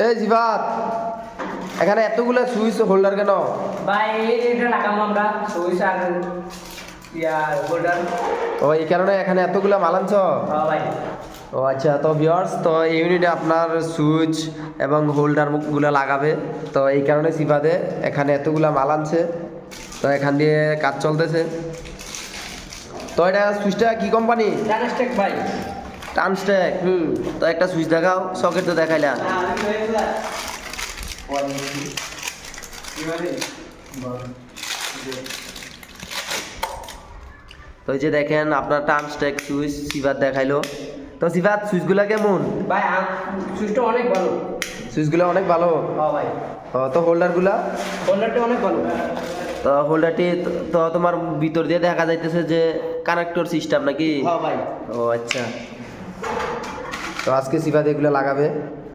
এই জিবাত, এখানে এতগুলা সুইচ হোল্ডার কেন? ভাই এটা লাগাবো আমরা সুইচ আর হোল্ডার। ও এই কারণে এখানে এতগুলা মাল আনছ? হ্যাঁ ভাই। ও আচ্ছা, তো ভিউয়ার্স, তো এই ইউনিটে আপনার সুইচ এবং হোল্ডার গুলা লাগাবে, তো এই কারণে সিফাতে এখানে এতগুলা মাল আনছে, তো এখান দিয়ে কাজ চলতেছে। তো এটা সুইচটা কি কোম্পানি? টানস্টেক ভাই। টানস্টেক। তো একটা সুইচ দেখাও, সকেট তো দেখাইলা। তো এই যে দেখেন আপনার টানস্টেক সুইচ সিফাত দেখাইলো। তো সিফাত সুইচগুলা কেমন? ভাই সুইচটা অনেক ভালো। সুইচগুলো অনেক ভালো। হ্যাঁ ভাই। তো হোল্ডারগুলা? হোল্ডারটা অনেক ভালো। তো হোল্ডারটি তো তোমার ভিতর দিয়ে দেখা যাইতেছে যে কানেক্টর সিস্টেম নাকি? হ্যাঁ ভাই। ও আচ্ছা, তো আজকে সিফাত এগুলো লাগাবে।